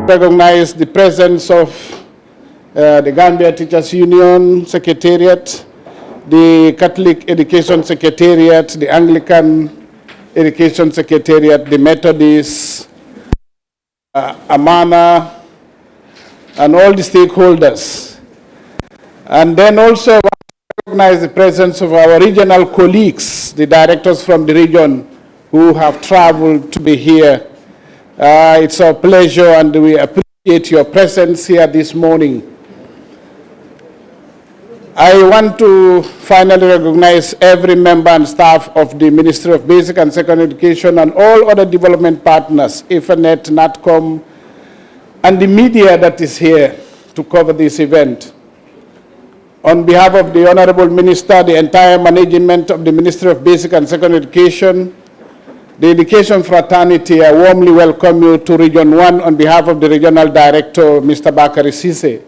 Recognize the presence of the Gambia Teachers Union Secretariat, the Catholic Education Secretariat, the Anglican Education Secretariat, the Methodist, Amana, and all the stakeholders. And then also recognize the presence of our regional colleagues, the directors from the region who have traveled to be here. It's our pleasure and we appreciate your presence here this morning. I want to finally recognize every member and staff of the Ministry of Basic and Secondary Education and all other development partners, IFANET, NATCOM, and the media that is here to cover this event. On behalf of the Honorable Minister, the entire management of the Ministry of Basic and Secondary Education, the education fraternity, I warmly welcome you to Region 1 on behalf of the Regional Director, Mr. Bakari Sise.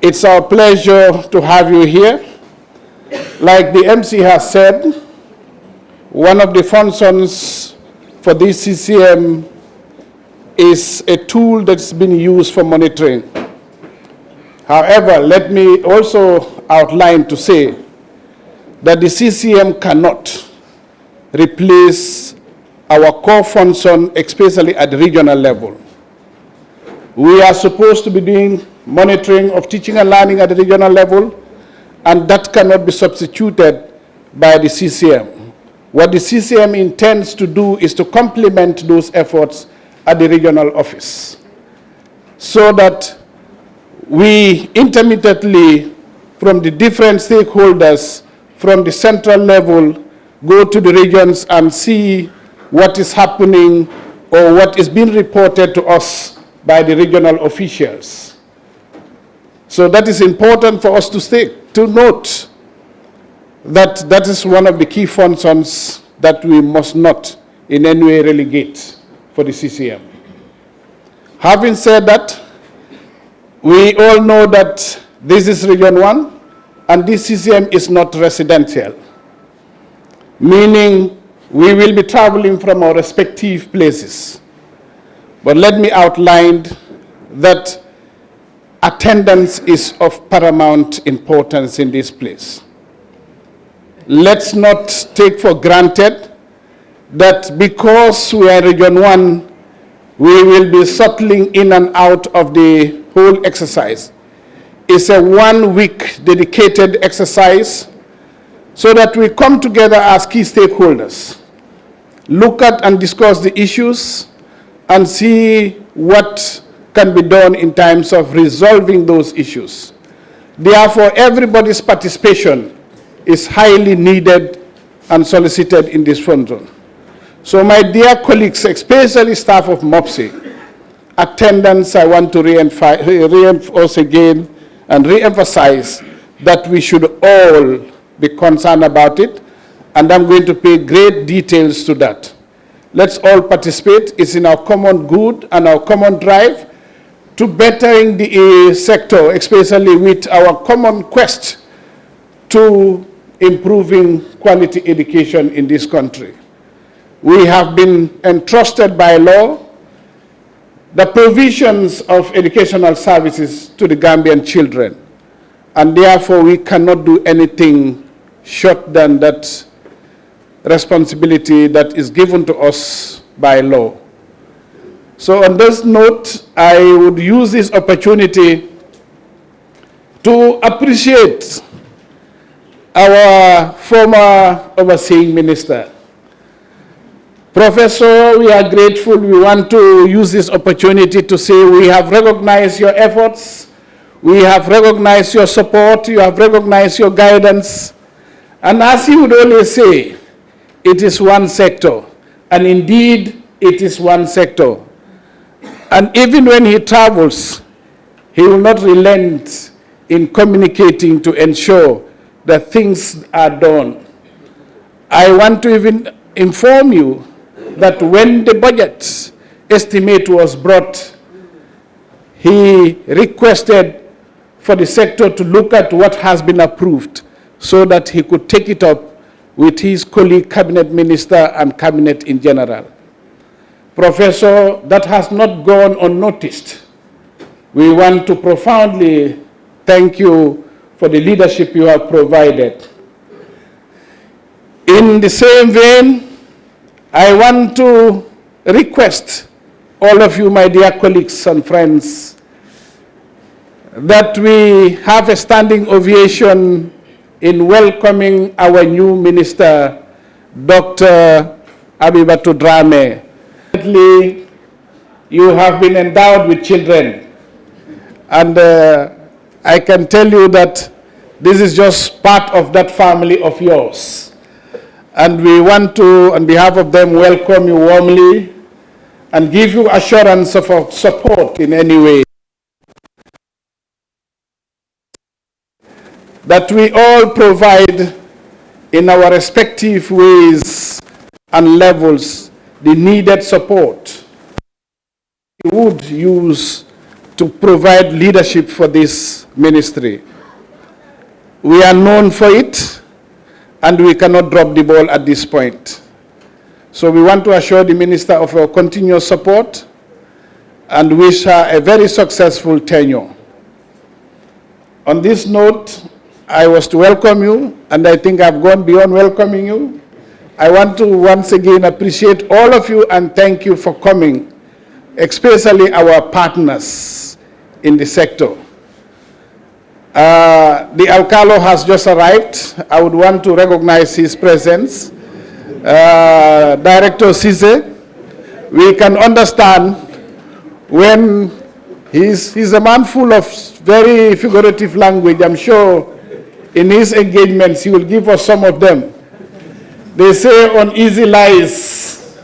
It's our pleasure to have you here. Like the MC has said, one of the functions for this CCM is a tool that's been used for monitoring. However, let me also outline to say that the CCM cannot replace our core function, especially at the regional level. We are supposed to be doing monitoring of teaching and learning at the regional level, and that cannot be substituted by the CCM. What the CCM intends to do is to complement those efforts at the regional office, so that we intermittently, from the different stakeholders, from the central level, go to the regions and see what is happening or what is being reported to us by the regional officials. So that is important for us to note that that is one of the key functions that we must not in any way relegate for the CCM. Having said that, we all know that this is Region 1 and this CCM is not residential, meaning we will be traveling from our respective places. But let me outline that attendance is of paramount importance in this place. Let's not take for granted that because we are Region 1, we will be settling in and out of the whole exercise. It's a 1 week dedicated exercise so that we come together as key stakeholders, look at and discuss the issues, and see what can be done in terms of resolving those issues. Therefore, everybody's participation is highly needed and solicited in this function. So my dear colleagues, especially staff of MOBSE, attendance, I want to reinforce again and re-emphasize that we should all be concerned about it, and I'm going to pay great details to that. Let's all participate. It's in our common good and our common drive to bettering the sector, especially with our common quest to improving quality education in this country. We have been entrusted by law the provisions of educational services to the Gambian children, and therefore we cannot do anything short than that responsibility that is given to us by law. So on this note, I would use this opportunity to appreciate our former overseeing minister. Professor, we are grateful. We want to use this opportunity to say we have recognized your efforts, we have recognized your support, you have recognized your guidance, and as he would always say, it is one sector, and indeed it is one sector. And even when he travels, he will not relent in communicating to ensure that things are done. I want to even inform you that when the budget estimate was brought, he requested for the sector to look at what has been approved so that he could take it up with his colleague, cabinet minister, and cabinet in general. Professor, that has not gone unnoticed. We want to profoundly thank you for the leadership you have provided. In the same vein, I want to request all of you, my dear colleagues and friends, that we have a standing ovation in welcoming our new minister, Dr. Abibatu Drame. You have been endowed with children, and I can tell you that this is just part of that family of yours. And we want to, on behalf of them, welcome you warmly and give you assurance of our support in any way. That we all provide in our respective ways and levels the needed support we would use to provide leadership for this ministry. We are known for it, and we cannot drop the ball at this point. So we want to assure the minister of our continuous support and wish her a very successful tenure. On this note, I was to welcome you, and I think I've gone beyond welcoming you. I want to once again appreciate all of you and thank you for coming, especially our partners in the sector. The Alcalo has just arrived. I would want to recognize his presence. Director CCM, we can understand when he's a man full of very figurative language. I'm sure in his engagements he will give us some of them. They say on easy lies,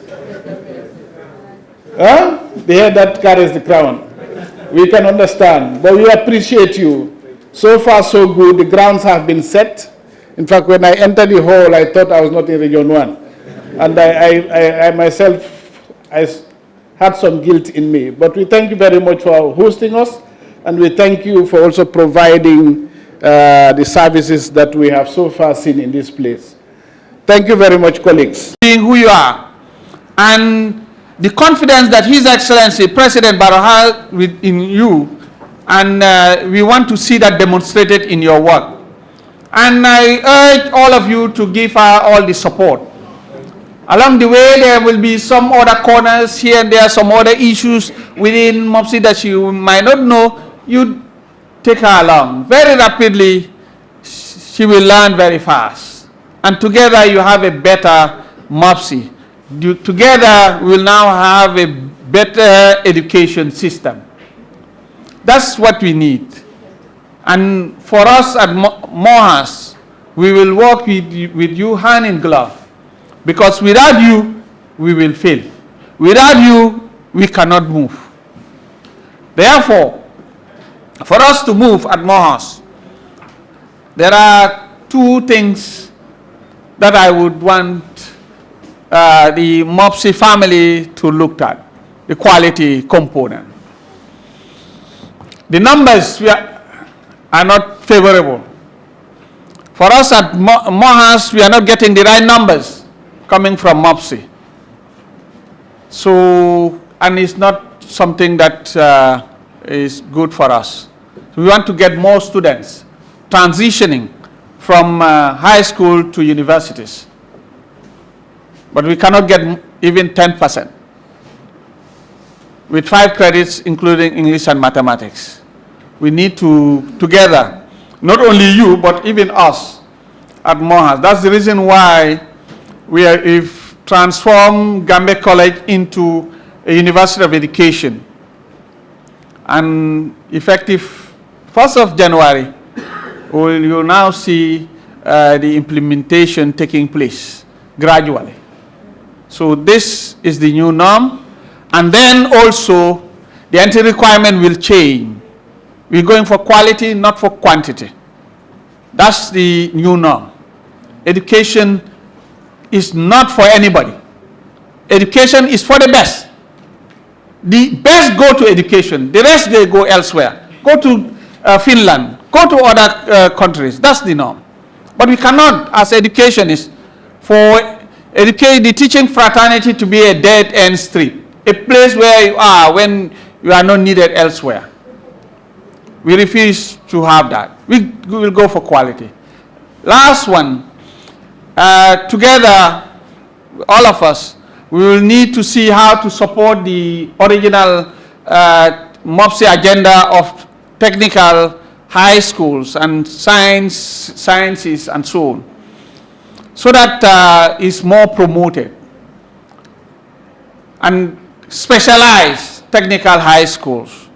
the head that carries the crown. We can understand, but we appreciate you. So far, so good. The grounds have been set. In fact, when I entered the hall, I thought I was not in Region 1. And I myself, I had some guilt in me. But we thank you very much for hosting us, and we thank you for also providing the services that we have so far seen in this place. Thank you very much, colleagues. Being who you are, and the confidence that His Excellency President Barrow has in you, and we want to see that demonstrated in your work. And I urge all of you to give her all the support. Along the way, there will be some other corners here and there, some other issues within MOBSE that you might not know. You take her along. Very rapidly, she will learn very fast. And together you have a better MOBSE. Together we will now have a better education system. That's what we need. And for us at MOHAS, we will work with you hand in glove. Because without you, we will fail. Without you, we cannot move. Therefore, for us to move at MOHAS, there are two things that I would want the MOBSE family to look at, the quality component. The numbers are not favorable. For us at MOHAS, we are not getting the right numbers coming from MOBSE. So, and it's not something that is good for us. So we want to get more students transitioning from high school to universities. But we cannot get even 10% with 5 credits, including English and mathematics. We need to, together, not only you, but even us at MOHAS. That's the reason why we've transformed Gambia College into a University of Education. And effective 1st of January, you'll now see the implementation taking place gradually. So this is the new norm. And then also, the entry requirement will change. We're going for quality, not for quantity. That's the new norm. Education is not for anybody. Education is for the best. The best go to education. The rest, they go elsewhere. Go to Finland. Go to other countries. That's the norm. But we cannot, as educationists, for the teaching fraternity to be a dead-end street. a place where you are when you are not needed elsewhere. We refuse to have that. We will go for quality. Last one, together, all of us, we will need to see how to support the original MOBSE agenda of technical high schools and sciences and so on, so that is more promoted, and specialized technical high schools.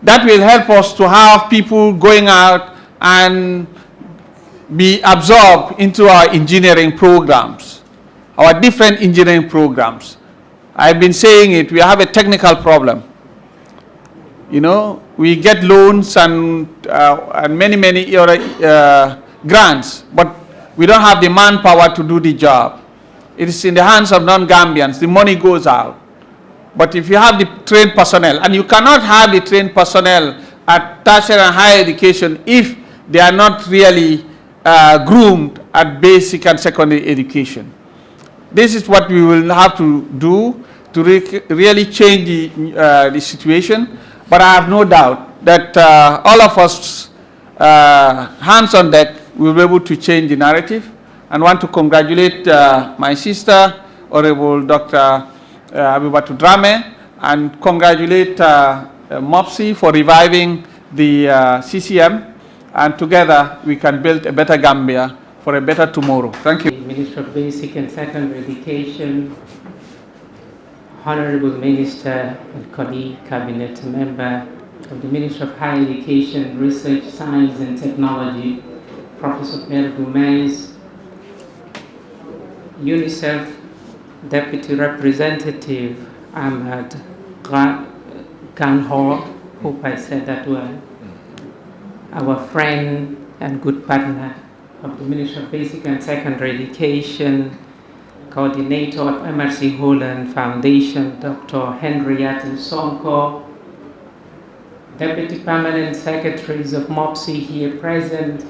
That will help us to have people going out and be absorbed into our engineering programs, our different engineering programs. I've been saying it, we have a technical problem. You know, we get loans and many other grants, but we don't have the manpower to do the job. It is in the hands of non-Gambians, the money goes out. But if you have the trained personnel, and you cannot have the trained personnel at tertiary and higher education if they are not really groomed at basic and secondary education. This is what we will have to do to really change the situation. But I have no doubt that all of us, hands on deck, will be able to change the narrative. And want to congratulate my sister, Honorable Dr. Abibatu Drame, and congratulate MOBSE for reviving the CCM. And together we can build a better Gambia for a better tomorrow. Thank you. Minister of Basic and Secondary Education, Honorable Minister and colleague cabinet member of the Ministry of Higher Education, Research, Science and Technology, Professor Pierre Gomez, UNICEF Deputy Representative Ahmad Kanho, hope I said that well, our friend and good partner of the Ministry of Basic and Secondary Education, Coordinator of MRC Holland Foundation, Dr. Henriette Sonko, Deputy Permanent Secretaries of MOBSE here present,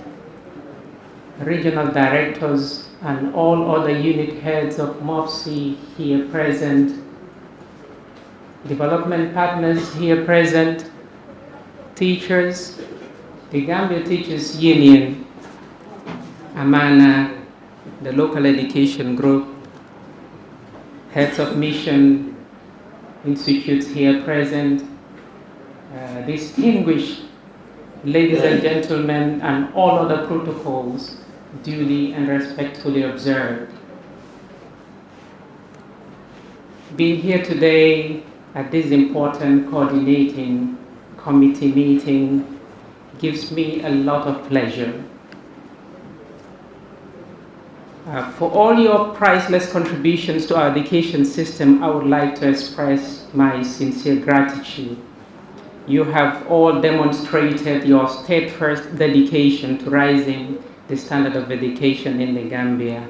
Regional Directors and all other unit heads of MOBSE here present, development partners here present, teachers, the Gambia Teachers Union, Amana, the local education group, heads of mission institutes here present, distinguished ladies and gentlemen, and all other protocols duly and respectfully observed. Being here today at this important coordinating committee meeting gives me a lot of pleasure. For all your priceless contributions to our education system, I would like to express my sincere gratitude. You have all demonstrated your steadfast dedication to raising the standard of education in the Gambia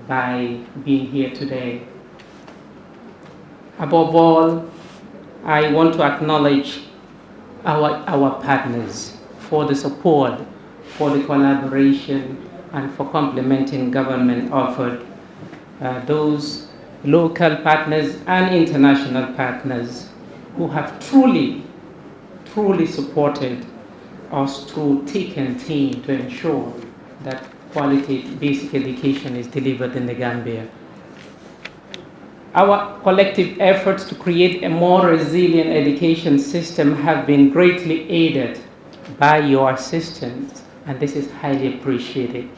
by being here today. Above all, I want to acknowledge our partners for the support, for the collaboration, and for complementing government offered. Those local partners and international partners who have truly supported us through thick and thin to ensure that quality basic education is delivered in the Gambia. Our collective efforts to create a more resilient education system have been greatly aided by your assistance, and this is highly appreciated.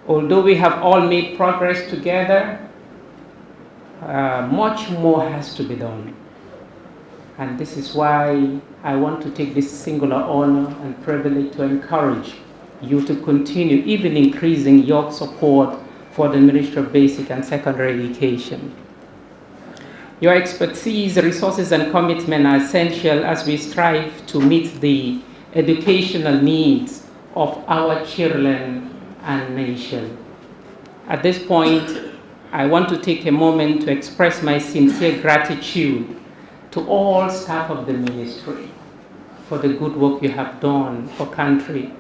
Although we have all made progress together, much more has to be done. And this is why I want to take this singular honor and privilege to encourage you to continue even increasing your support for the Ministry of Basic and Secondary Education. Your expertise, resources, and commitment are essential as we strive to meet the educational needs of our children and nation. At this point, I want to take a moment to express my sincere gratitude to all staff of the ministry for the good work you have done for country.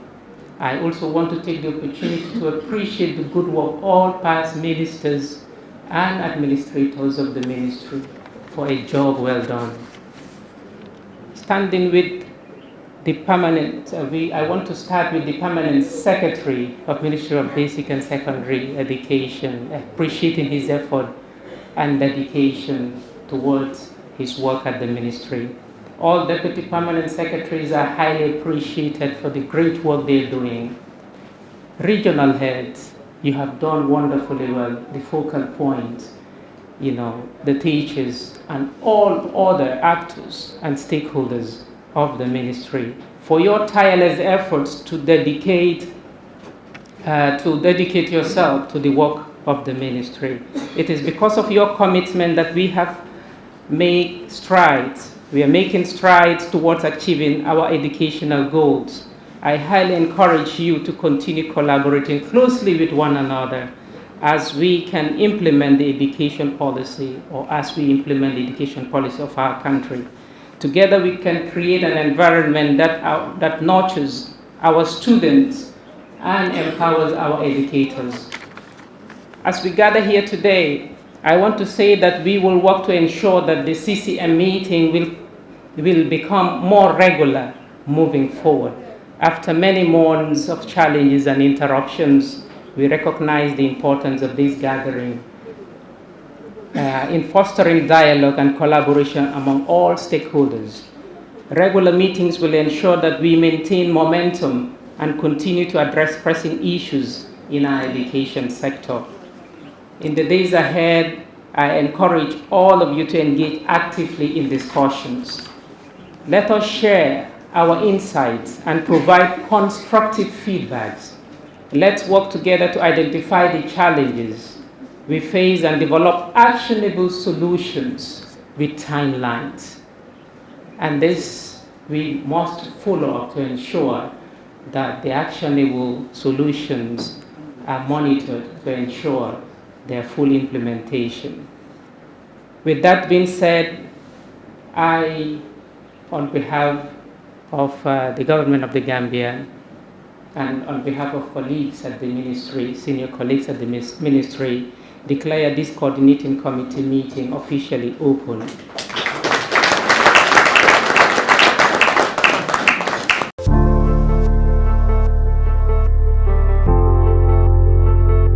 I also want to take the opportunity to appreciate the good work all past ministers and administrators of the ministry for a job well done. Standing with the permanent, I want to start with the Permanent Secretary of Ministry of Basic and Secondary Education, appreciating his effort and dedication towards his work at the ministry. All Deputy Permanent Secretaries are highly appreciated for the great work they're doing. Regional heads, you have done wonderfully well, the focal point, the teachers and all other actors and stakeholders of the ministry for your tireless efforts to dedicate yourself to the work of the ministry. It is because of your commitment that we have made strides. We are making strides towards achieving our educational goals. I highly encourage you to continue collaborating closely with one another as we can implement the education policy, or as we implement the education policy of our country. Together we can create an environment that nurtures our students and empowers our educators. As we gather here today, I want to say that we will work to ensure that the CCM meeting will become more regular moving forward. After many months of challenges and interruptions, we recognize the importance of this gathering in fostering dialogue and collaboration among all stakeholders. Regular meetings will ensure that we maintain momentum and continue to address pressing issues in our education sector. In the days ahead, I encourage all of you to engage actively in discussions. Let us share our insights and provide constructive feedbacks. Let's work together to identify the challenges we face and develop actionable solutions with timelines. And this we must follow up to ensure that the actionable solutions are monitored to ensure their full implementation. With that being said, I, on behalf of the government of the Gambia and on behalf of colleagues at the ministry, senior colleagues at the ministry, declare this coordinating committee meeting officially open.